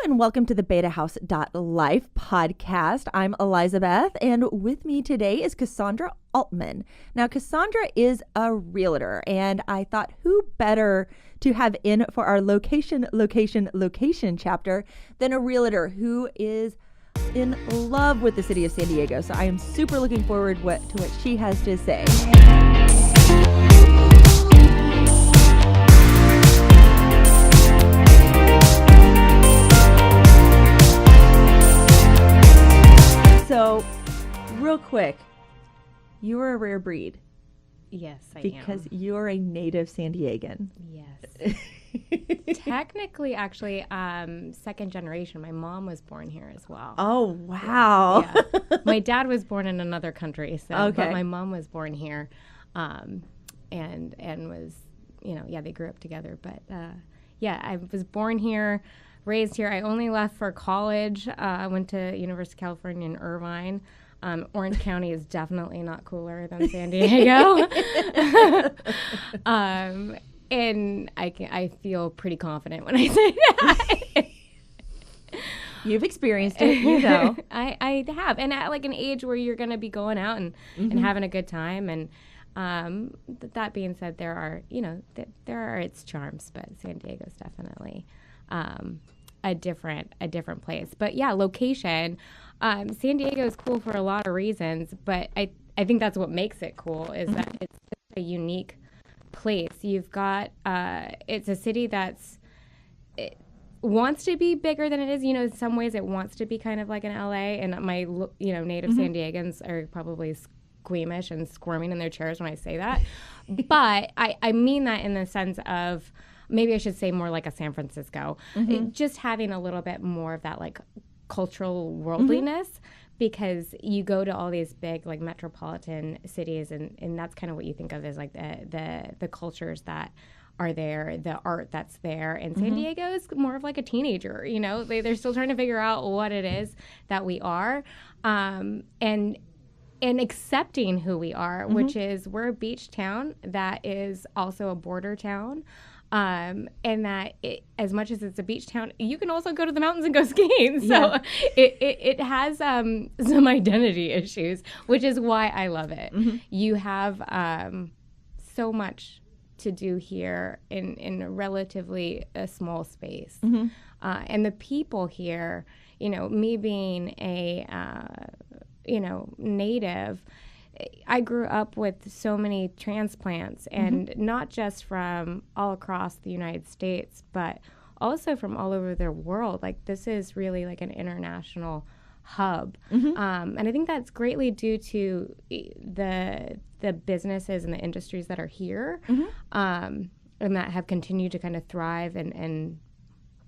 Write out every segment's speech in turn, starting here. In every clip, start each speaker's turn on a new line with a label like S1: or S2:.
S1: and welcome to the BetaHaus.Life podcast. I'm Elizabeth, and with me today is Cassandra Altmann. Now, Cassandra is a realtor, and I thought who better to have in for our location chapter than a realtor who is in love with the city of San Diego. So I am super looking forward to what she has to say. So, real quick, you are a rare breed.
S2: Yes, I am.
S1: Because you're a native San Diegan.
S2: Yes. Technically, actually, second generation. My mom was born here as well.
S1: Oh, wow.
S2: Yeah. My dad was born in another country, but my mom was born here, and was, they grew up together. But I was born here, raised here. I only left for college. I went to University of California in Irvine. Orange County is definitely not cooler than San Diego. And I feel pretty confident when I say that.
S1: You've experienced it, you know.
S2: I have. And at like an age where you're going to be going out and having a good time. And that being said, there are its charms, but San Diego's definitely a different place. But yeah, location. San Diego is cool for a lot of reasons, but I think that's what makes it cool is that it's a unique place. You've got it's a city it wants to be bigger than it is. In some ways it wants to be kind of like an LA, and my native San Diegans are probably squeamish and squirming in their chairs when I say that. But I mean that in the sense of maybe I should say more like a San Francisco. Just having a little bit more of that like cultural worldliness, because you go to all these big like metropolitan cities and that's kind of what you think of as like the cultures that are there, the art that's there. And San Diego is more of like a teenager, they're still trying to figure out what it is that we are, and accepting who we are, which is we're a beach town that is also a border town. And that as much as it's a beach town, you can also go to the mountains and go skiing. So it has some identity issues, which is why I love it. You have so much to do here in a relatively small space. And the people here, me being a native, I grew up with so many transplants, and not just from all across the United States, but also from all over the world. Like, this is really like an international hub. And I think that's greatly due to the businesses and the industries that are here, and that have continued to kind of thrive and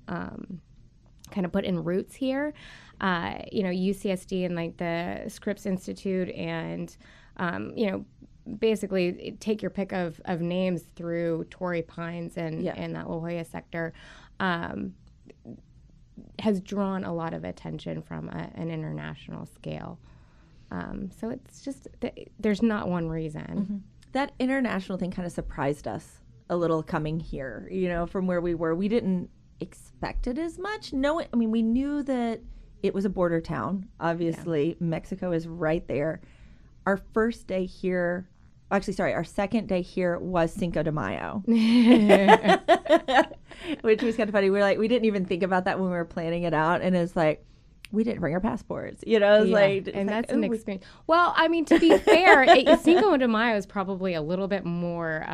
S2: kind of put in roots here. UCSD and like the Scripps Institute and basically take your pick of names through Torrey Pines and that La Jolla sector, has drawn a lot of attention from an international scale. So it's just, there's not one reason.
S1: That international thing kind of surprised us a little coming here, from where we were. We didn't expect it as much. No, I mean, we knew that it was a border town. Obviously, Mexico is right there. Our first day here, our second day here was Cinco de Mayo, which was kind of funny. We didn't even think about that when we were planning it out, and it's like, we didn't bring our passports,
S2: that's an experience. Well, I mean, to be fair, Cinco de Mayo is probably a little bit more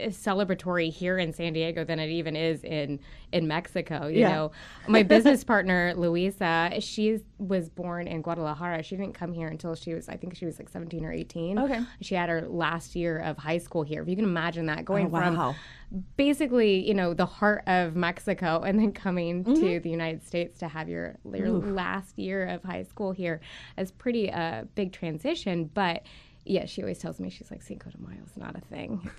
S2: celebratory here in San Diego than it even is in Mexico. You know, my business partner, Luisa, she was born in Guadalajara. She didn't come here until she was like 17 or 18. Okay. She had her last year of high school here. If you can imagine that, going from basically, the heart of Mexico and then coming to the United States to have your last year of high school here is pretty big transition. But yeah, she always tells me, she's like, Cinco de Mayo is not a thing.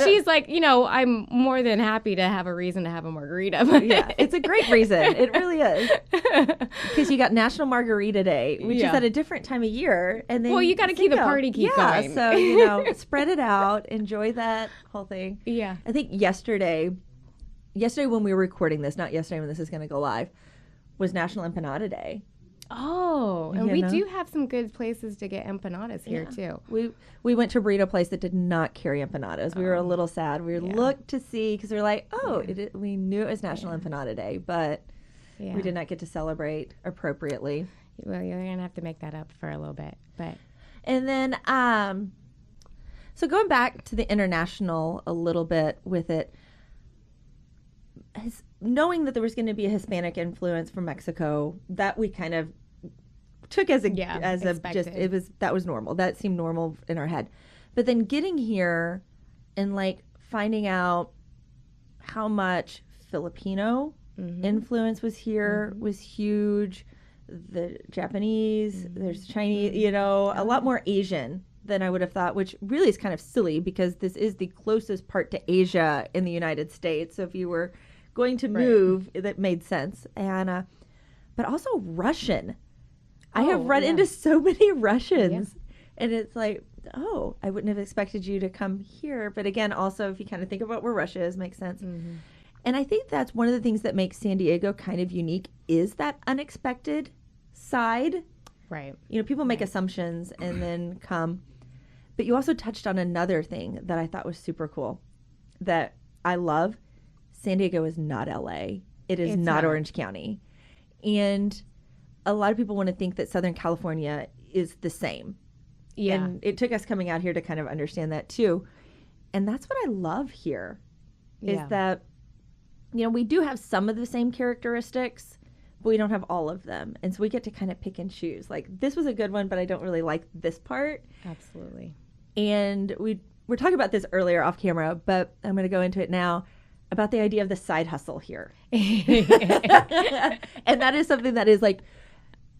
S2: She's like, I'm more than happy to have a reason to have a margarita.
S1: Yeah, it's a great reason. It really is. Because you got National Margarita Day, which is at a different time of year. And then
S2: you got to keep the party going.
S1: So, spread it out. Enjoy that whole thing.
S2: Yeah.
S1: I think yesterday yesterday when we were recording this, not yesterday when this is going to go live, was National Empanada Day.
S2: Oh, and we do have some good places to get empanadas here too.
S1: We went to a burrito place that did not carry empanadas. We were a little sad. We looked to see because we were like, we knew it was National Empanada Day, but we did not get to celebrate appropriately.
S2: Well, you're gonna have to make that up for a little bit, but
S1: and then so going back to the international a little bit with it. Knowing that there was going to be a Hispanic influence from Mexico, that we kind of took as that was normal. That seemed normal in our head. But then getting here and like finding out how much Filipino influence was here was huge. The Japanese, there's Chinese, a lot more Asian than I would have thought, which really is kind of silly because this is the closest part to Asia in the United States. So if you were going to move, that made sense. And but also Russian. I have run into so many Russians, and it's like, oh, I wouldn't have expected you to come here. But again, also if you kind of think about where Russia is, makes sense. And I think that's one of the things that makes San Diego kind of unique is that unexpected side.
S2: Right.
S1: People make assumptions and then come. But you also touched on another thing that I thought was super cool that I love. San Diego is not LA. It's not Orange County. And a lot of people want to think that Southern California is the same. Yeah. And it took us coming out here to kind of understand that too. And that's what I love here is that, we do have some of the same characteristics, but we don't have all of them. And so we get to kind of pick and choose. Like, this was a good one, but I don't really like this part.
S2: Absolutely.
S1: And we were talking about this earlier off camera, but I'm going to go into it now. About the idea of the side hustle here. And that is something that is like,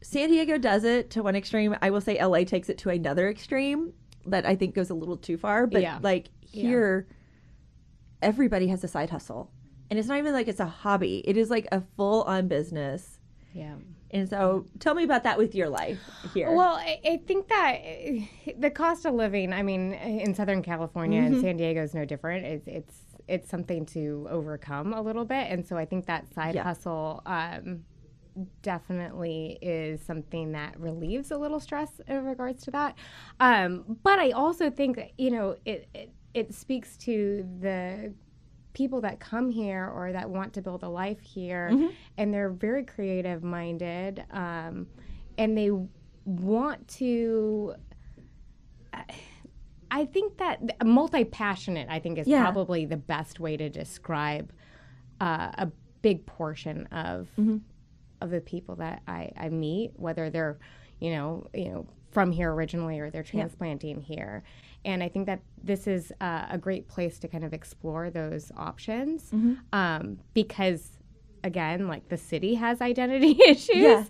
S1: San Diego does it to one extreme. I will say LA takes it to another extreme that I think goes a little too far. But here, everybody has a side hustle. And it's not even like it's a hobby. It is like a full-on business. Yeah. And so tell me about that with your life here.
S2: Well, I think that the cost of living, I mean, in Southern California and San Diego is no different. It's something to overcome a little bit. And so I think that side hustle definitely is something that relieves a little stress in regards to that. But I also think that, it speaks to the people that come here or that want to build a life here, and they're very creative minded, and they want to... I think that multi-passionate, I think, is probably the best way to describe a big portion of the people that I meet, whether they're, from here originally or they're transplanting here. And I think that this is a great place to kind of explore those options because, again, like the city has identity issues. Yeah.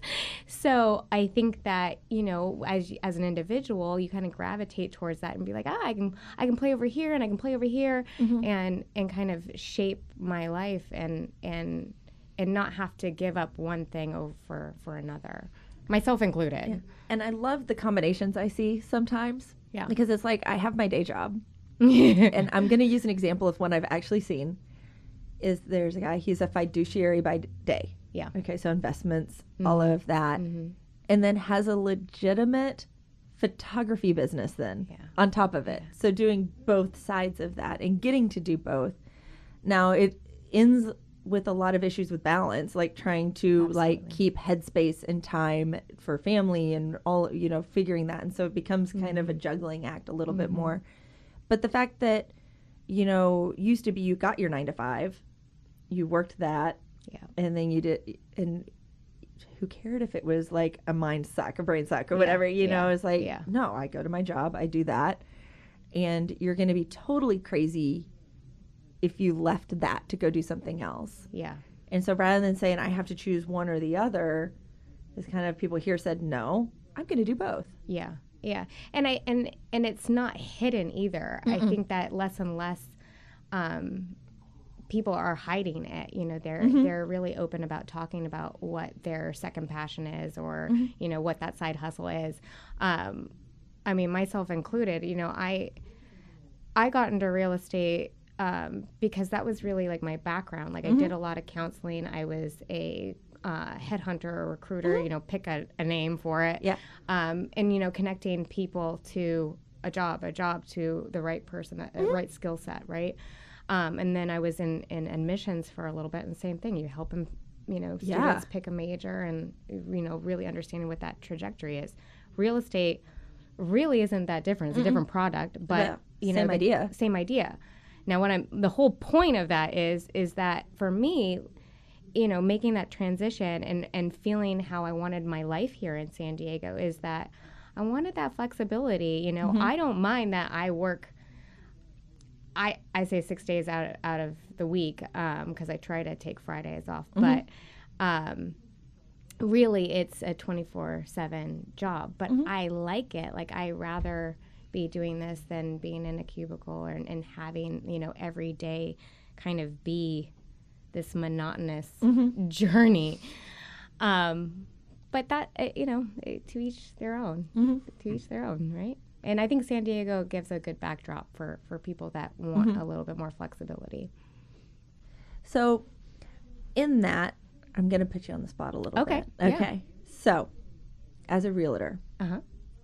S2: So I think that, as an individual, you kind of gravitate towards that and be like, I can play over here and I can play over here and kind of shape my life and not have to give up one thing over for another, myself included.
S1: Yeah. And I love the combinations I see sometimes. Yeah. Because it's like I have my day job. And I'm going to use an example of one I've actually seen. There's a guy, he's a fiduciary by day. Yeah. Okay, so investments, all of that. And then has a legitimate photography business then on top of it. So doing both sides of that and getting to do both. Now it ends with a lot of issues with balance, like trying to like keep headspace and time for family and all, figuring that. And so it becomes kind of a juggling act a little bit more. But the fact that, used to be you got your 9 to 5, you worked that, and then you did, and who cared if it was like a mind suck, a brain suck or whatever, it's like, no, I go to my job, I do that. And you're going to be totally crazy if you left that to go do something else. Yeah. And so rather than saying I have to choose one or the other, it's kind of people here said, no, I'm going to do both.
S2: Yeah. Yeah. And it's not hidden either. I think that less and less people are hiding it. They're really open about talking about what their second passion is or, what that side hustle is. I mean, myself included, I got into real estate because that was really like my background. Like I did a lot of counseling. I was a headhunter or recruiter, you know, pick a name for it.
S1: Yeah.
S2: And, you know, connecting people to a job to the right person, the right skill set, right? And then I was in admissions for a little bit, and same thing. You help them, you know, students pick a major and, you know, really understanding what that trajectory is. Real estate really isn't that different. It's a different product, but, you know, same idea. Now, the whole point of that is that for me, you know, making that transition and feeling how I wanted my life here in San Diego is that I wanted that flexibility. You know, I don't mind that I work, I say 6 days out of the week because I try to take Fridays off. But really, it's a 24/7 job. But I like it. Like, I rather be doing this than being in a cubicle and having, you know, every day kind of be this monotonous journey. But that, you know, to each their own. To each their own, right? And I think San Diego gives a good backdrop for people that want a little bit more flexibility.
S1: So in that, I'm going to put you on the spot a little bit. Okay. So as a realtor,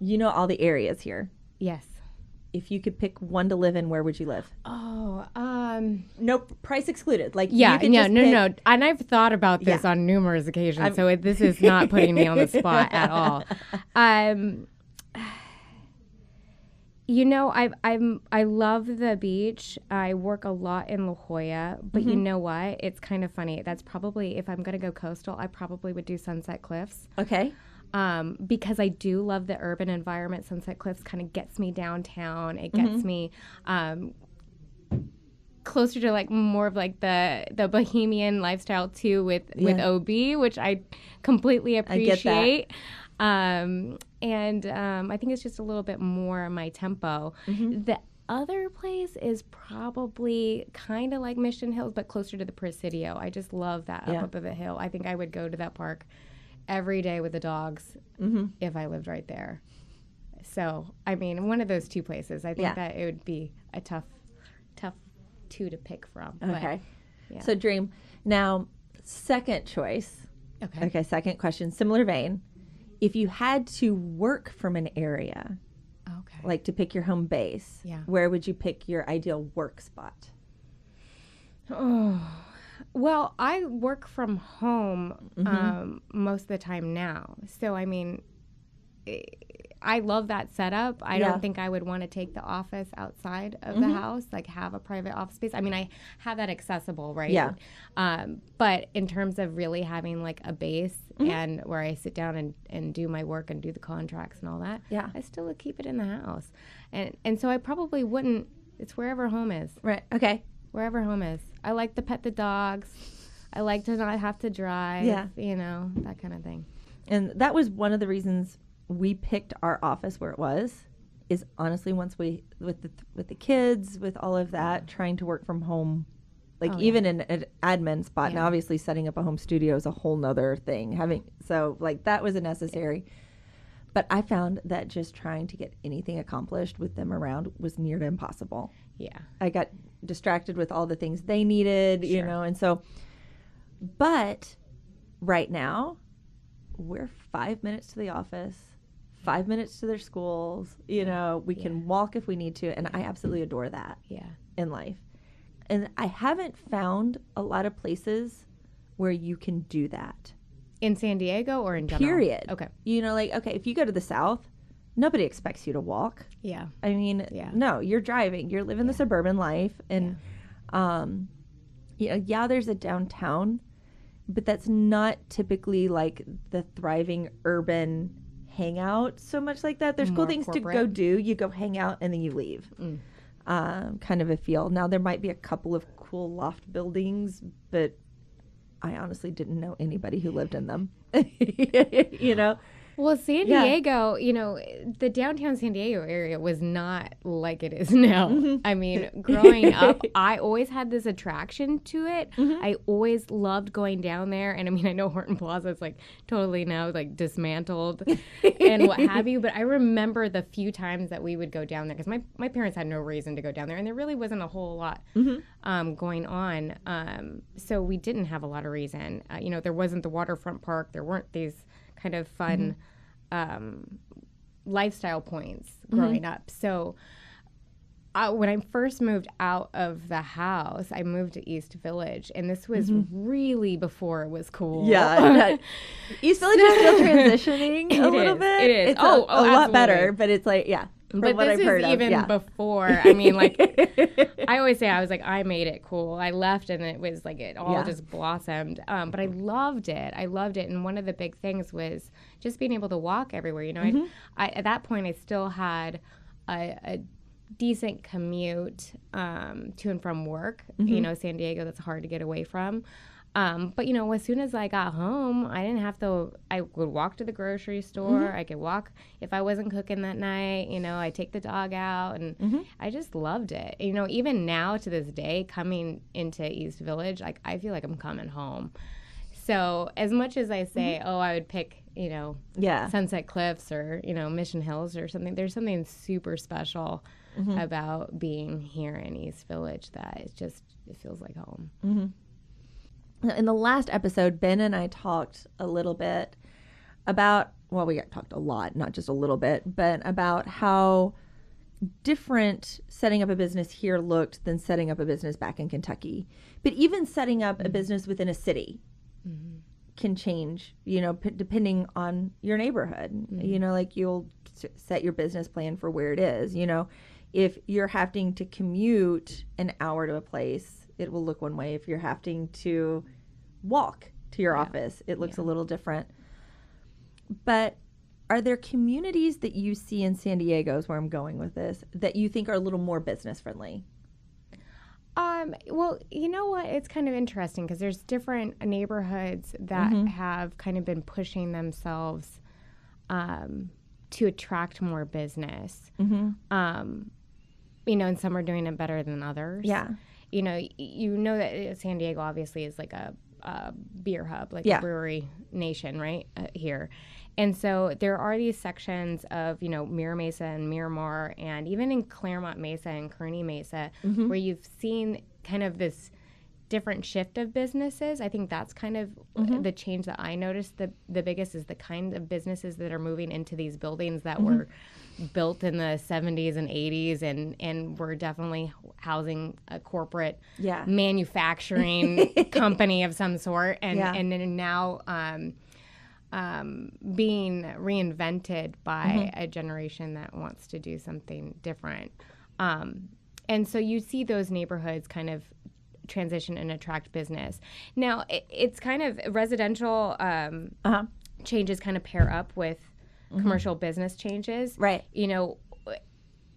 S1: you know all the areas here.
S2: Yes.
S1: If you could pick one to live in, where would you live?
S2: Oh,
S1: nope, price excluded. Like,
S2: no. And I've thought about this on numerous occasions, so this is not putting me on the spot at all. You know, I love the beach. I work a lot in La Jolla, but you know what? It's kind of funny. That's probably, if I'm going to go coastal, I probably would do Sunset Cliffs.
S1: Okay.
S2: Because I do love the urban environment. Sunset Cliffs kind of gets me downtown. It gets me closer to like more of like the bohemian lifestyle too with OB, which I completely appreciate. I think it's just a little bit more my tempo. The other place is probably kind of like Mission Hills, but closer to the Presidio. I just love that up of the hill. I think I would go to that park every day with the dogs if I lived right there. So, I mean, one of those two places. I think that it would be a tough two to pick from.
S1: Okay.
S2: But,
S1: So dream. Now, second choice. Okay, second question, similar vein. If you had to work from an area, like to pick your home base, where would you pick your ideal work spot?
S2: Oh, well, I work from home most of the time now. So, I mean, I love that setup. I don't think I would want to take the office outside of the house, like have a private office space. I mean, I have that accessible, right?
S1: Yeah.
S2: But in terms of really having like a base and where I sit down and do my work and do the contracts and all that, I still would keep it in the house. And so I probably wouldn't, it's wherever home is.
S1: Right. Okay.
S2: Wherever home is. I like to pet the dogs. I like to not have to drive, you know, that kind of thing.
S1: And that was one of the reasons we picked our office where it was, is honestly once we, with the kids, with all of that, trying to work from home, like even in an admin spot. Now, obviously setting up a home studio is a whole nother thing. So like that was a necessary. But I found that just trying to get anything accomplished with them around was near to impossible. Yeah. I got distracted with all the things they needed, you know, and so, but right now we're 5 minutes to the office, 5 minutes to their schools, you know, we can walk if we need to. And I absolutely adore that in life. And I haven't found a lot of places where you can do that.
S2: In San Diego or in general?
S1: Period.
S2: Okay.
S1: You know, like, okay, if you go to the South, nobody expects you to walk.
S2: Yeah.
S1: I mean, no, you're driving. You're living the suburban life. And, you know, there's a downtown, but that's not typically like the thriving urban hangout so much like that. There's more cool things corporate to go do. You go hang out and then you leave. Kind of a feel. Now, there might be a couple of cool loft buildings, but I honestly didn't know anybody who lived in them, you know?
S2: Well, San Diego, you know, the downtown San Diego area was not like it is now. I mean, growing up, I always had this attraction to it. I always loved going down there. And I mean, I know Horton Plaza is like totally now like dismantled and what have you. But I remember the few times that we would go down there because my parents had no reason to go down there. And there really wasn't a whole lot going on. So we didn't have a lot of reason. You know, there wasn't the waterfront park. There weren't these kind of fun lifestyle points growing up. So when I first moved out of the house, I moved to East Village, and this was really before it was cool.
S1: Yeah. East Village is still transitioning a little bit.
S2: It is.
S1: It's a lot
S2: absolutely.
S1: better, but it's like, from
S2: but
S1: what
S2: this
S1: I've heard
S2: is even before. I mean, like, I always say I was like, I made it cool. I left and it was like it all just blossomed. But I loved it. And one of the big things was just being able to walk everywhere. You know, I at that point I still had a decent commute to and from work. You know, San Diego, that's hard to get away from. But, you know, as soon as I got home, I didn't have to, I would walk to the grocery store. I could walk if I wasn't cooking that night, you know, I'd take the dog out and I just loved it. You know, even now to this day, coming into East Village, like I feel like I'm coming home. So as much as I say, I would pick, you know, Sunset Cliffs or, you know, Mission Hills or something, there's something super special about being here in East Village that it feels like home.
S1: In the last episode, Ben and I talked a little bit about, well, we talked a lot, not just a little bit, but about how different setting up a business here looked than setting up a business back in Kentucky. But even setting up a business within a city can change, you know, depending on your neighborhood. You know, like you'll set your business plan for where it is. You know, if you're having to commute an hour to a place, it will look one way. If you're having to walk to your office, it looks a little different. But are there communities that you see in San Diego, is where I'm going with this, that you think are a little more business friendly?
S2: Well, you know what? It's kind of interesting because there's different neighborhoods that have kind of been pushing themselves to attract more business. You know, and some are doing it better than others. You know that San Diego obviously is like a beer hub, like a brewery nation, right, here. And so there are these sections of, you know, Mira Mesa and Miramar, and even in Claremont Mesa and Kearney Mesa, where you've seen kind of this different shift of businesses. I think that's kind of the change that I noticed. The biggest is the kind of businesses that are moving into these buildings that were built in the 70s and 80s and were definitely housing a corporate manufacturing company of some sort, and then now being reinvented by a generation that wants to do something different. And so you see those neighborhoods kind of transition and attract business. Now, it's kind of residential changes kind of pair up with commercial business changes.
S1: Right.
S2: You know,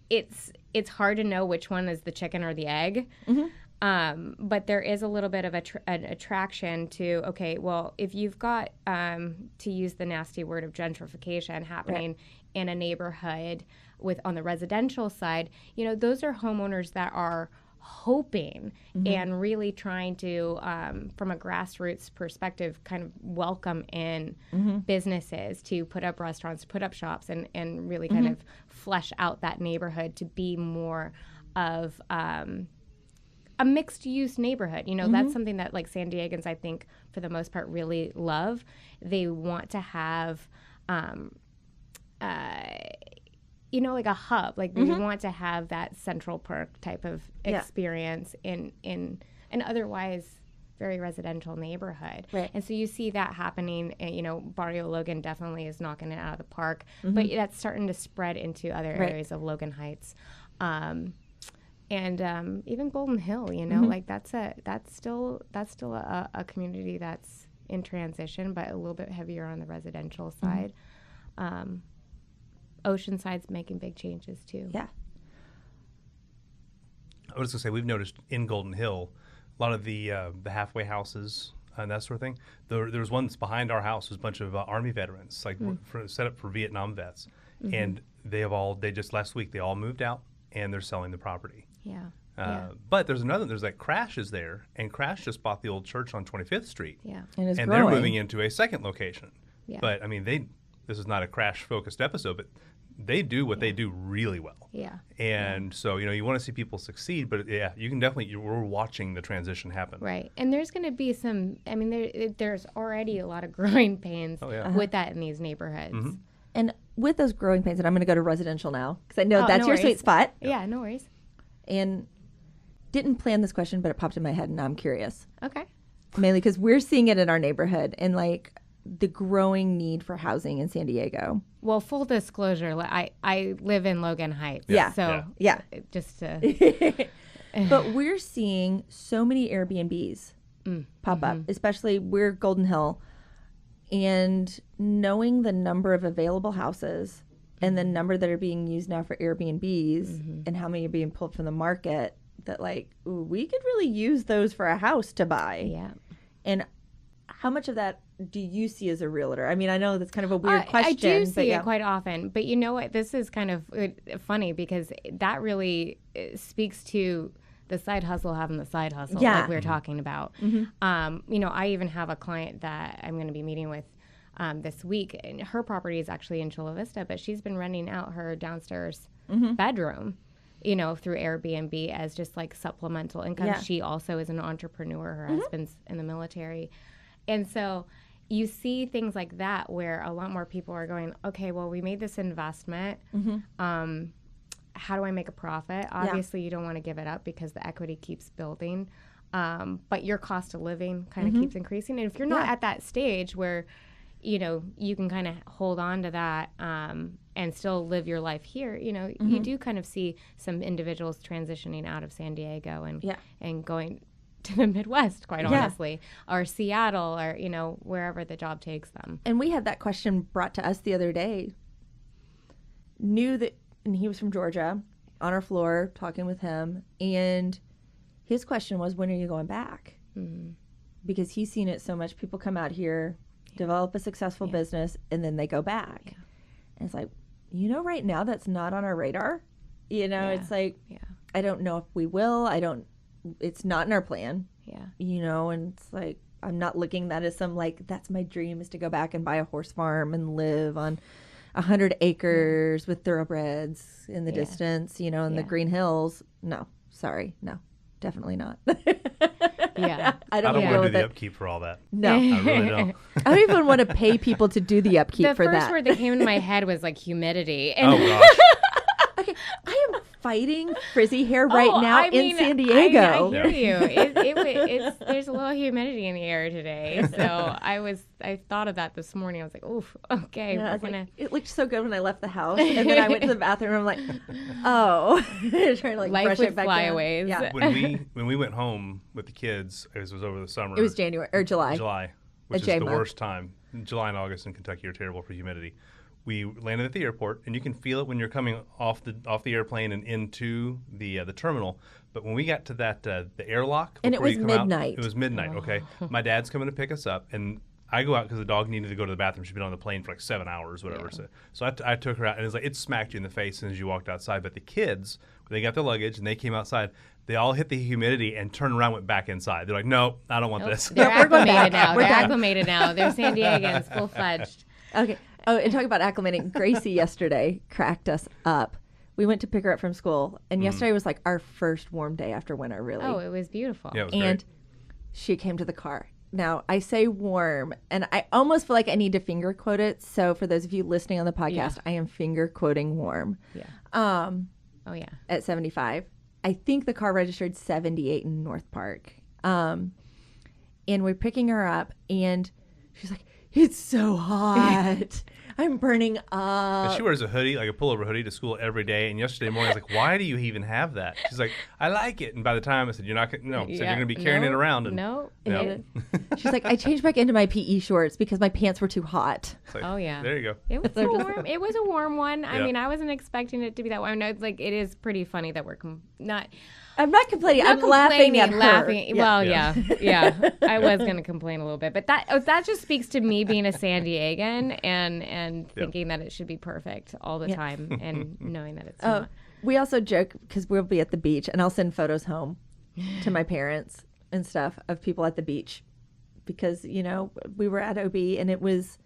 S2: it's hard to know which one is the chicken or the egg. But there is a little bit of an attraction to, okay, well, if you've got, to use the nasty word of gentrification happening in a neighborhood on the residential side, you know, those are homeowners that are hoping and really trying to, from a grassroots perspective, kind of welcome in businesses to put up restaurants, to put up shops, and really kind of flesh out that neighborhood to be more of a mixed-use neighborhood. You know, that's something that, like, San Diegans, I think, for the most part, really love. They want to have you know, like a hub. Like we want to have that Central Park type of experience in an otherwise very residential neighborhood. Right. And so you see that happening. You know, Barrio Logan definitely is knocking it out of the park, but that's starting to spread into other areas of Logan Heights. And even Golden Hill, you know, like that's still a community that's in transition, but a little bit heavier on the residential side. Oceanside's making big changes too.
S1: Yeah.
S3: I was going to say, we've noticed in Golden Hill, a lot of the halfway houses and that sort of thing. There was one that's behind our house. Was a bunch of Army veterans, like set up for Vietnam vets, and they just last week they all moved out and they're selling the property.
S2: Yeah.
S3: But there's like Crash is there, and Crash just bought the old church on 25th Street.
S2: Yeah.
S1: And
S3: they're moving into a second location.
S2: Yeah.
S3: But I mean, this is not a Crash focused episode, but they do what they do really well.
S2: Yeah.
S3: And so, you want to see people succeed, but you can definitely, we're watching the transition happen.
S2: Right. And there's going to be there's already a lot of growing pains with that in these neighborhoods.
S3: Mm-hmm.
S1: And with those growing pains, and I'm going to go to residential now because I know that's
S2: no
S1: your
S2: worries.
S1: sweet spot.
S2: Yeah, no worries.
S1: And didn't plan this question, but it popped in my head and now I'm curious.
S2: Okay.
S1: Mainly because we're seeing it in our neighborhood and like the growing need for housing in San Diego.
S2: Well, full disclosure, I live in Logan Heights.
S1: Yeah.
S2: So
S1: Yeah.
S2: just to...
S1: But we're seeing so many Airbnbs pop up, especially we're Golden Hill. And knowing the number of available houses and the number that are being used now for Airbnbs and how many are being pulled from the market, that like, ooh, we could really use those for a house to buy.
S2: Yeah.
S1: And how much of that do you see as a realtor? I mean, I know that's kind of a weird question.
S2: I do see it quite often. But you know what? This is kind of funny because that really speaks to the side hustle having the side hustle like we were talking about. I even have a client that I'm going to be meeting with this week. And her property is actually in Chula Vista, but she's been renting out her downstairs bedroom, through Airbnb as just like supplemental income.
S1: Yeah.
S2: She also is an entrepreneur. Her husband's in the military. And so you see things like that where a lot more people are going, okay, well, we made this investment. How do I make a profit? Obviously, you don't want to give it up because the equity keeps building. But your cost of living kind of keeps increasing. And if you're not at that stage where, you can kind of hold on to that and still live your life here, you do kind of see some individuals transitioning out of San Diego and going to the Midwest, quite honestly, or Seattle or, wherever the job takes them.
S1: And we had that question brought to us the other day. And he was from Georgia, on our floor, talking with him. And his question was, when are you going back? Because he's seen it so much. People come out here, develop a successful business, and then they go back. And it's like, right now that's not on our radar. It's like, I don't know if we will. It's not in our plan. And it's like, I'm not looking at that as some like, that's my dream is to go back and buy a horse farm and live on 100 acres with thoroughbreds in the distance, in the green hills. No, sorry. No, definitely not. I don't want
S3: to do the upkeep for all that.
S1: No.
S3: I really don't.
S1: I don't even want to pay people to do the upkeep for that.
S2: The first word that came into my head was like humidity. And
S3: oh, gosh.
S1: Okay, I am fighting frizzy hair now in San Diego.
S2: I hear you. There's a little humidity in the air today. So I thought of that this morning. I was like, oof, okay.
S1: It looked so good when I left the house. And then I went to the bathroom and I'm like, oh. Trying to
S2: life
S1: brush
S2: with
S1: it back
S2: flyaways.
S1: Yeah.
S3: When we went home with the kids, it was over the summer.
S1: It was January or July.
S3: Which is the worst time. July and August in Kentucky are terrible for humidity. We landed at the airport, and you can feel it when you're coming off the airplane and into the terminal. But when we got to that the airlock,
S1: and it was midnight.
S3: It was midnight. Okay, my dad's coming to pick us up, and I go out because the dog needed to go to the bathroom. She'd been on the plane for like 7 hours, whatever. Yeah. So I took her out, and it smacked you in the face as soon as you walked outside. But the kids, they got their luggage, and they came outside. They all hit the humidity and turned around, went back inside. They're like, no, I don't want this.
S2: They're acclimated now. They're acclimated now. They're San Diegans, full-fledged.
S1: Okay. Oh, and talking about acclimating, Gracie yesterday cracked us up. We went to pick her up from school, and yesterday was like our first warm day after winter, really.
S2: Oh, it was beautiful.
S3: Yeah, it was
S1: and
S3: great.
S1: She came to the car. Now, I say warm, and I almost feel like I need to finger quote it. So for those of you listening on the podcast, I am finger quoting warm.
S2: Yeah.
S1: At 75. I think the car registered 78 in North Park. And we're picking her up, and she's like, it's so hot. I'm burning up.
S3: And she wears a hoodie, like a pullover hoodie, to school every day. And yesterday morning, I was like, why do you even have that? She's like, I like it. And by the time I said, you're not going to, no. Said, you're going to be carrying it around. And,
S2: no.
S1: She's like, I changed back into my PE shorts because my pants were too hot.
S3: Like,
S2: oh, yeah.
S3: There you go.
S2: It was warm. It was a warm one. I mean, I wasn't expecting it to be that warm. No, it's like, it is pretty funny that we're not.
S1: I'm not complaining. I'm laughing at her.
S2: Yeah. Well, yeah. I was going to complain a little bit, but that just speaks to me being a San Diegan and thinking that it should be perfect all the time and knowing that it's not.
S1: We also joke because we'll be at the beach and I'll send photos home to my parents and stuff of people at the beach because, we were at OB and it was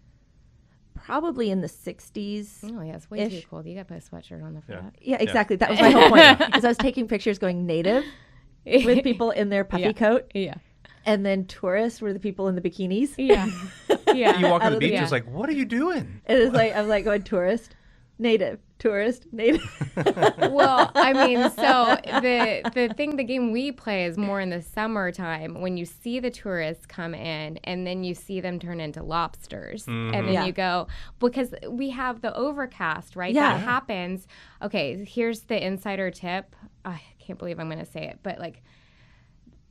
S1: probably in the 60s.
S2: Oh, yeah, it's way too cold. You got to put a sweatshirt on for that.
S1: Yeah, exactly. That was my whole point. Because I was taking pictures going native with people in their puffy coat.
S2: Yeah.
S1: And then tourists were the people in the bikinis.
S2: Yeah. Yeah.
S3: You walk on the beach, it's like, what are you doing?
S1: It is like, I'm like going tourist, native, tourist, native.
S2: Well, I mean, so the game we play is more in the summertime when you see the tourists come in and then you see them turn into lobsters. And then you go, because we have the overcast, right?
S1: Yeah.
S2: That happens. Okay, here's the insider tip. I can't believe I'm going to say it, but like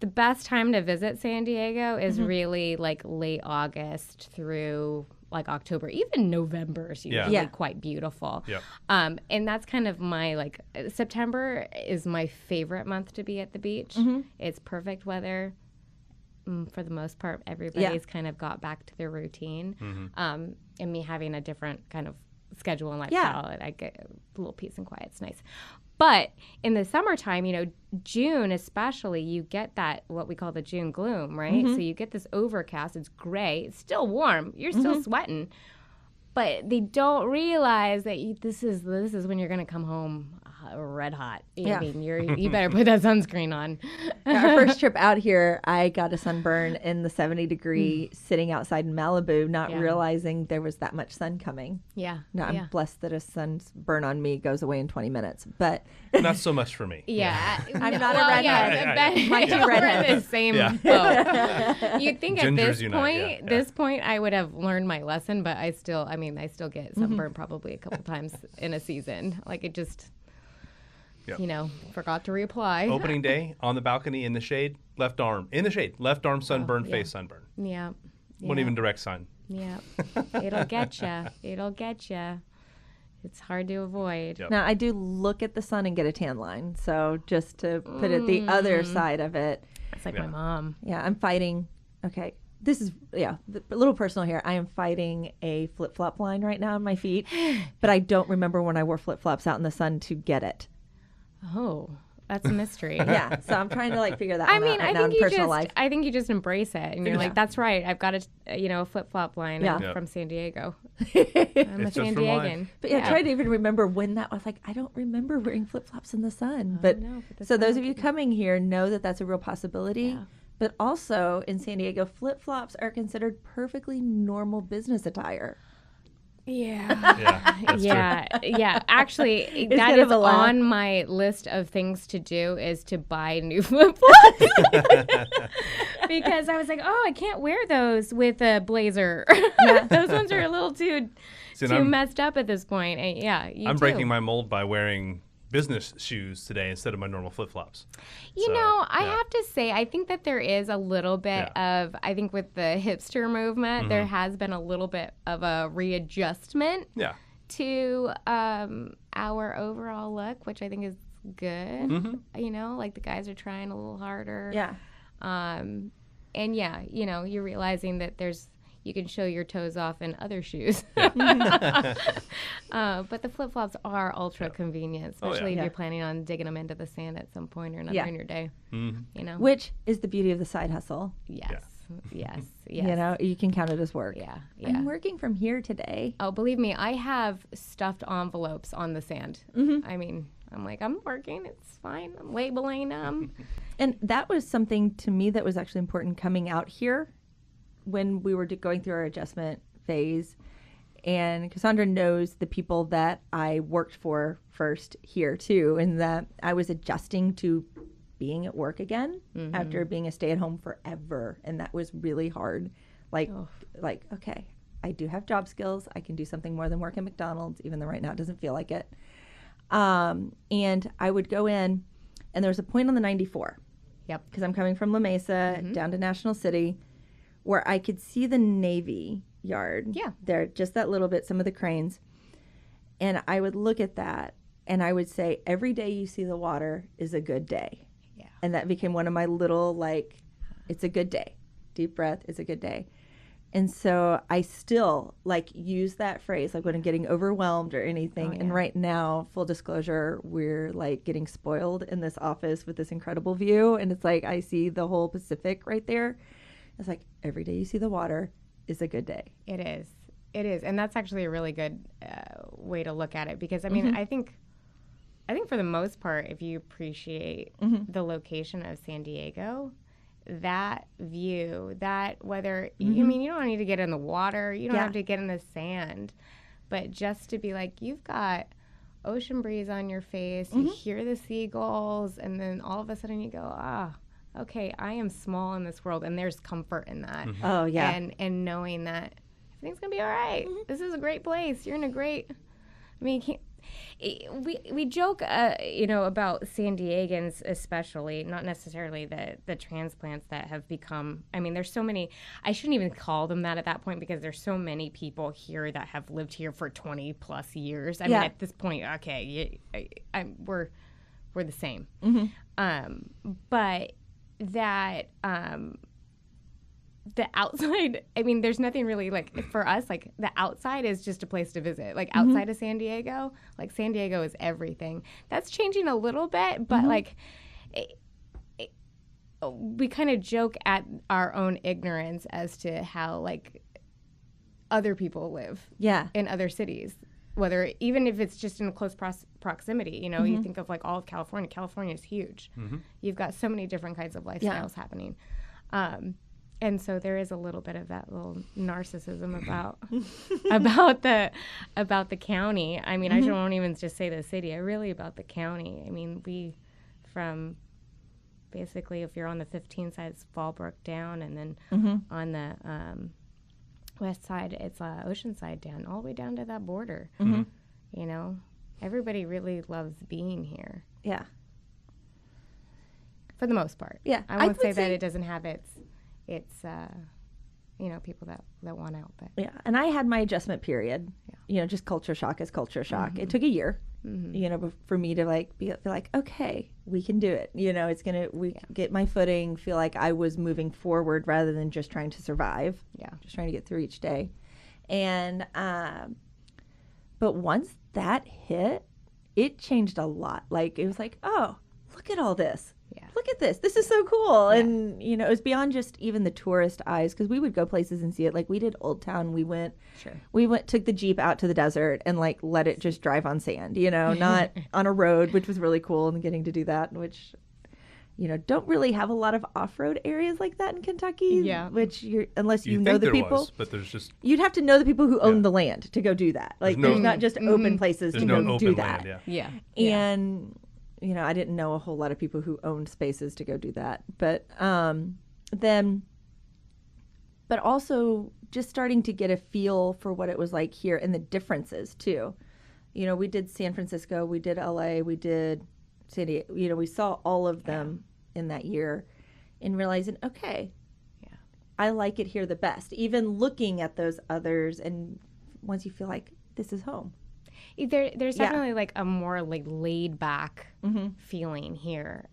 S2: the best time to visit San Diego is really like late August through like October, even November is usually quite beautiful.
S3: Yep.
S2: And that's kind of my September is my favorite month to be at the beach. It's perfect weather. For the most part, everybody's kind of got back to their routine. And me having a different kind of schedule and lifestyle, and I get a little peace and quiet. It's nice. But in the summertime, June especially, you get that, what we call the June gloom, right? So you get this overcast. It's gray. It's still warm. You're still sweating. But they don't realize that this is when you're going to come home red hot. I mean, you better put that sunscreen on.
S1: Our first trip out here, I got a sunburn in the 70-degree sitting outside in Malibu, not realizing there was that much sun coming.
S2: Yeah.
S1: No, I'm blessed that a sunburn on me goes away in 20 minutes, but
S3: not so much for me.
S2: Yeah.
S1: I'm not a redhead.
S2: My two redheads. The same boat. You'd think at this point, I would have learned my lesson, but I still get sunburn probably a couple times in a season. Like it just... forgot to reapply.
S3: Opening day on the balcony in the shade, left arm in the shade, left arm sunburn, face sunburn.
S2: Yeah.
S3: Won't even direct sun.
S2: Yeah. It'll get you. It'll get you. It's hard to avoid.
S1: Now, I do look at the sun and get a tan line. So just to put it the other side of it.
S2: It's like my mom.
S1: Yeah, I'm fighting. Okay. This is, a little personal here. I am fighting a flip-flop line right now on my feet, but I don't remember when I wore flip-flops out in the sun to get it.
S2: Oh, that's a mystery.
S1: Yeah, so I'm trying to figure that out right now in personal life.
S2: I think you just embrace it, and you're like, "That's right. I've got a flip-flop line from San Diego. I'm a San Diegan."
S1: But try to even remember when that was. Like, I don't remember wearing flip-flops in the sun. But so those of you coming here know that that's a real possibility. Yeah. But also in San Diego, flip-flops are considered perfectly normal business attire.
S2: Yeah. Yeah. Actually, that is on my list of things to do is to buy new flip-flops. Because I was like, I can't wear those with a blazer. Those ones are a little too messed up at this point. And
S3: I'm breaking my mold by wearing business shoes today instead of my normal flip-flops.
S2: I have to say, I think that there is a little bit of, I think with the hipster movement, there has been a little bit of a readjustment to our overall look, which I think is good. Like the guys are trying a little harder.
S1: Yeah.
S2: And you're realizing that you can show your toes off in other shoes. But the flip-flops are ultra convenient, especially if you're planning on digging them into the sand at some point or another in your day.
S1: Which is the beauty of the side hustle.
S2: Yes.
S1: You can count it as work.
S2: Yeah.
S1: I'm working from here today.
S2: Oh, believe me, I have stuffed envelopes on the sand. I mean, I'm like, I'm working. It's fine. I'm labeling them.
S1: And that was something to me that was actually important coming out here when we were going through our adjustment phase. And Cassandra knows the people that I worked for first here too, and that I was adjusting to being at work again after being a stay-at-home forever. And that was really hard. Okay, I do have job skills. I can do something more than work at McDonald's, even though right now it doesn't feel like it. And I would go in, and there was a point on the 94.
S2: Yep.
S1: Because I'm coming from La Mesa down to National City, where I could see the Navy yard.
S2: Yeah.
S1: There, just that little bit, some of the cranes. And I would look at that, and I would say, every day you see the water is a good day. And that became one of my little, like, it's a good day. Deep breath, it's a good day. And so I still, like, use that phrase, like, when I'm getting overwhelmed or anything. And right now, full disclosure, we're, like, getting spoiled in this office with this incredible view. And it's like, I see the whole Pacific right there. It's like, every day you see the water is a good day.
S2: It is. It is. And that's actually a really good way to look at it. Because, I mean, I think for the most part, if you appreciate the location of San Diego, that view, that whether, I mean, you don't need to get in the water, you don't have to get in the sand, but just to be like, you've got ocean breeze on your face, you hear the seagulls, and then all of a sudden you go, okay, I am small in this world, and there's comfort in that.
S1: Oh, yeah.
S2: And knowing that everything's going to be all right. This is a great place. You're in a great, I mean, you can't, we joke, about San Diegans especially, not necessarily the transplants that have become, I mean, there's so many, I shouldn't even call them that at that point because there's so many people here that have lived here for 20 plus years. I mean, at this point, okay, we're the same. But that, the outside, I mean, there's nothing really, like, for us, like, the outside is just a place to visit. Like, outside of San Diego, like, San Diego is everything. That's changing a little bit, but, like, we kind of joke at our own ignorance as to how, like, other people live in other cities. Whether, even if it's just in close proximity, you know, you think of, like, all of California. California is huge. You've got so many different kinds of lifestyles happening. And so there is a little bit of that little narcissism about the county. I mean, I won't even just say the city. I really about the county. I mean, we from basically if you're on the 15 side, it's Fallbrook down, and then on the west side, it's Oceanside down, all the way down to that border. You know, everybody really loves being here.
S1: Yeah.
S2: For the most part.
S1: Yeah.
S2: I won't say that it doesn't have its people that want out, but
S1: and I had my adjustment period. You know, just culture shock is culture shock. It took a year, you know, for me to like feel like, okay, we can do it. You know, it's gonna get my footing, feel like I was moving forward rather than just trying to survive. Just trying to get through each day, and but once that hit, it changed a lot. Like it was like, oh, look at all this. Look at this. This is so cool. And, you know, it was beyond just even the tourist eyes because we would go places and see it. Like we did Old Town. We took the Jeep out to the desert and like let it just drive on sand, you know, not on a road, which was really cool and getting to do that, which, you know, don't really have a lot of off-road areas like that in Kentucky. Which unless you know the people.
S3: But there's just.
S1: You'd have to know the people who own the land to go do that. Like there's not just open places to go do that. And you know, I didn't know a whole lot of people who owned spaces to go do that. But but also just starting to get a feel for what it was like here and the differences too. You know, we did San Francisco, we did LA, we did San Diego. You know, we saw all of them in that year and realizing, okay, I like it here the best. Even looking at those others, and once you feel like this is home.
S2: There's definitely like a more like laid back feeling here.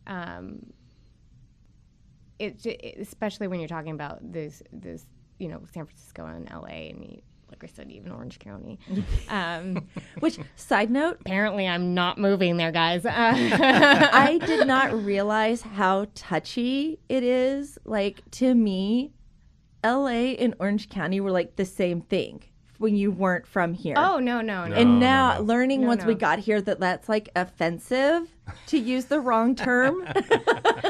S2: Especially when you're talking about this, you know, San Francisco and LA and like I said, even Orange County.
S1: Which, side note,
S2: apparently I'm not moving there, guys.
S1: I did not realize how touchy it is. Like to me, LA and Orange County were like the same thing when you weren't from here.
S2: Oh, no.
S1: And now learning once we got here that that's like offensive to use the wrong term.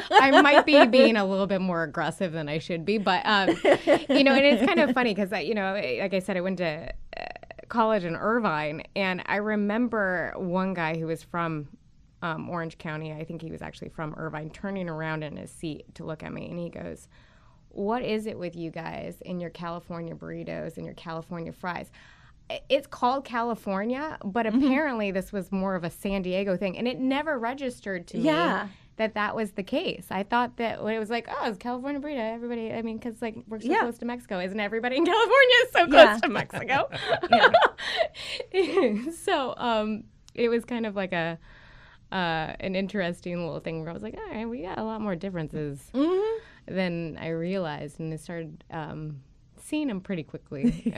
S2: I might be being a little bit more aggressive than I should be, but, you know, and it's kind of funny because, you know, like I said, I went to college in Irvine, and I remember one guy who was from Orange County, I think he was actually from Irvine, turning around in his seat to look at me, and he goes, "What is it with you guys and your California burritos and your California fries? It's called California, but apparently this was more of a San Diego thing." And it never registered to me that was the case. I thought that it was like, oh, it's California burrito. Everybody, I mean, because like we're so close to Mexico. Isn't everybody in California so close to Mexico? So it was kind of like a an interesting little thing where I was like, all right, we got a lot more differences than I realized, and I started seeing them pretty quickly.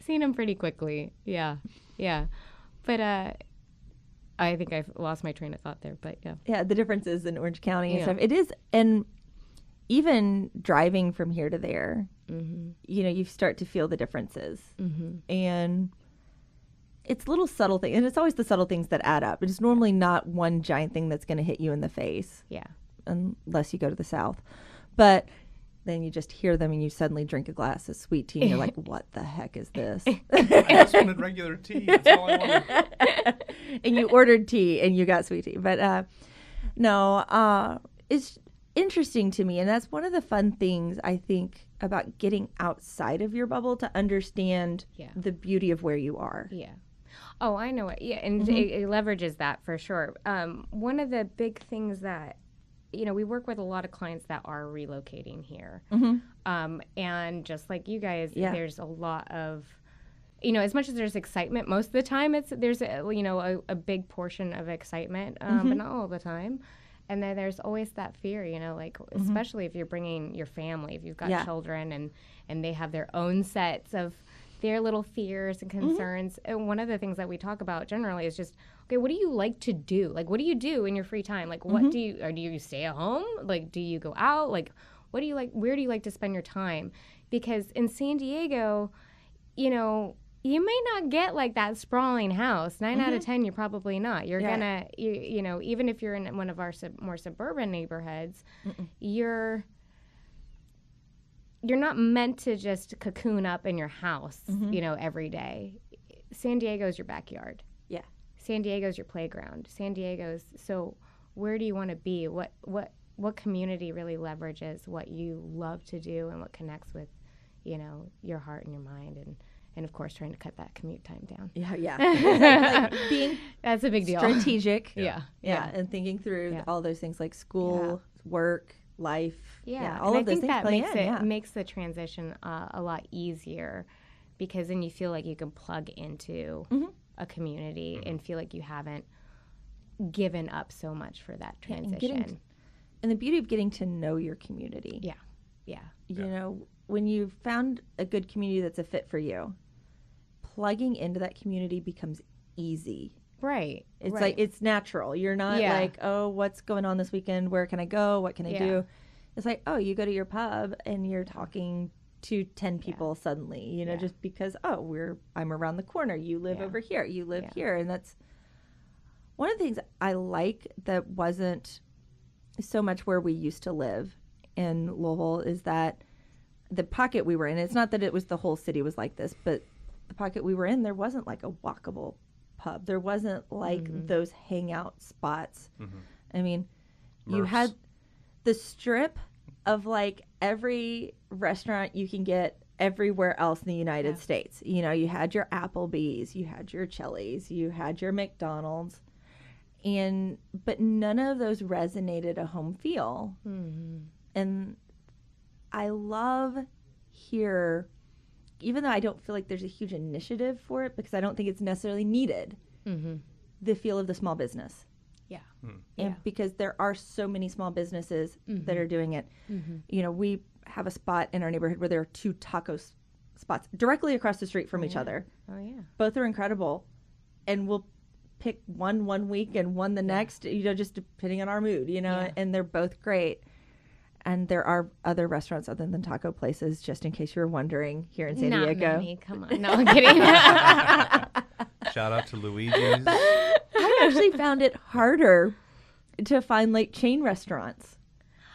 S2: Seeing them pretty quickly, yeah. But I think I've lost my train of thought there, but yeah.
S1: Yeah, the differences in Orange County and stuff. It is, and even driving from here to there, you know, you start to feel the differences. And it's little subtle things, and it's always the subtle things that add up. It's normally not one giant thing that's going to hit you in the face.
S2: Yeah.
S1: Unless you go to the South. But then you just hear them and you suddenly drink a glass of sweet tea and you're like, what the heck is this?
S3: I just wanted regular tea. That's all I wanted.
S1: And you ordered tea and you got sweet tea. But it's interesting to me. And that's one of the fun things, I think, about getting outside of your bubble, to understand the beauty of where you are.
S2: Yeah. Oh, I know it. Yeah, and it leverages that for sure. One of the big things that, you know, we work with a lot of clients that are relocating here. And just like you guys, there's a lot of, you know, as much as there's excitement, most of the time there's a big portion of excitement, but not all the time. And then there's always that fear, you know, like especially if you're bringing your family, if you've got children and they have their own sets of their little fears and concerns. And one of the things that we talk about generally is just, okay, what do you like to do? Like, what do you do in your free time? Like, what do you stay at home? Like, do you go out? Like, what do you like? Where do you like to spend your time? Because in San Diego, you know, you may not get like that sprawling house. 9 out of 10, you're probably not. You're gonna, you know, even if you're in one of our more suburban neighborhoods, you're not meant to just cocoon up in your house, you know, every day. San Diego's your backyard. Yeah. San Diego's your playground. San Diego's, so where do you want to be? What community really leverages what you love to do and what connects with, you know, your heart and your mind, and of course trying to cut that commute time down.
S1: Like being
S2: that's a big deal.
S1: Strategic.
S2: Yeah.
S1: And thinking through all those things like school, work, life. All
S2: and
S1: of those things play in.
S2: Makes the transition a lot easier, because then you feel like you can plug into a community and feel like you haven't given up so much for that transition.
S1: And the beauty of getting to know your community. You know, when you've found a good community that's a fit for you, plugging into that community becomes easy.
S2: Right.
S1: It's like, it's natural. You're not like, oh, what's going on this weekend? Where can I go? What can I do? It's like, oh, you go to your pub and you're talking to 10 people suddenly, you know, just because, I'm around the corner. You live over here. You live here. And that's one of the things I like that wasn't so much where we used to live in Louisville, is that the pocket we were in, it's not that it was the whole city was like this, but the pocket we were in, there wasn't like a walkable pub. There wasn't like those hangout spots. I mean, you had the strip of like every restaurant you can get everywhere else in the United States. You know, you had your Applebee's, you had your Chili's, you had your McDonald's, but none of those resonated a home feel. And I love here, even though I don't feel like there's a huge initiative for it, because I don't think it's necessarily needed, the feel of the small business. And because there are so many small businesses that are doing it. You know, we have a spot in our neighborhood where there are 2 taco spots directly across the street from each other. Both are incredible. And we'll pick one week and one the next, you know, just depending on our mood, you know, and they're both great. And there are other restaurants other than taco places, just in case you were wondering, here in San Diego.
S2: Not many. Come on. No, I'm kidding.
S3: Shout out to Luigi's.
S1: I actually found it harder to find like chain restaurants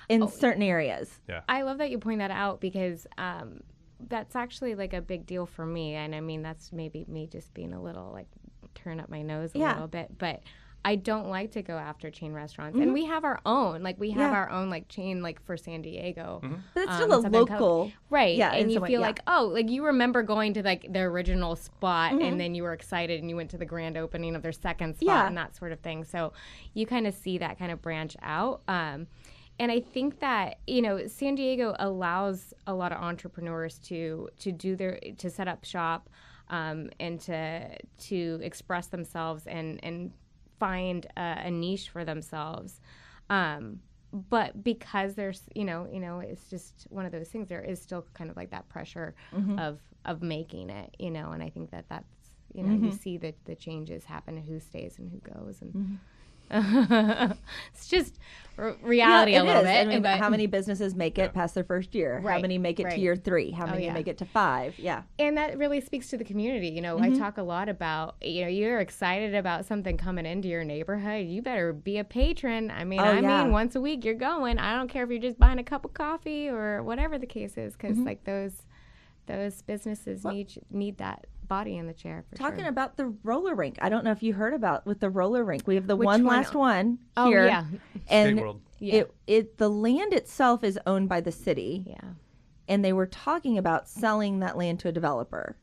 S1: in certain areas.
S2: I love that you point that out, because that's actually like a big deal for me. And I mean, that's maybe me just being a little like turn up my nose a little bit, but I don't like to go after chain restaurants. And we have our own, like we have our own like chain, like for San Diego.
S1: But it's still a local.
S2: Right. Yeah, and you feel like, oh, like you remember going to like their original spot and then you were excited and you went to the grand opening of their second spot and that sort of thing. So you kind of see that kind of branch out. And I think that, you know, San Diego allows a lot of entrepreneurs to set up shop and to express themselves and find a niche for themselves. But because there's, it's just one of those things. There is still kind of like that pressure of making it, and I think that's, you see the changes happen, who stays and who goes, and it's just reality a little bit.
S1: I mean, how many businesses make it past their first year?
S2: Right,
S1: How many make it to year 3? How many make it to 5? Yeah.
S2: And that really speaks to the community. I talk a lot about, you're excited about something coming into your neighborhood. You better be a patron. I mean, once a week you're going. I don't care if you're just buying a cup of coffee or whatever the case is, because like those businesses need that body in the chair.
S1: Talking about the roller rink, I don't know if you heard about with the roller rink. We have the last one here.
S2: Oh yeah,
S1: and
S3: World.
S1: The land itself is owned by the city.
S2: Yeah,
S1: and they were talking about selling that land to a developer,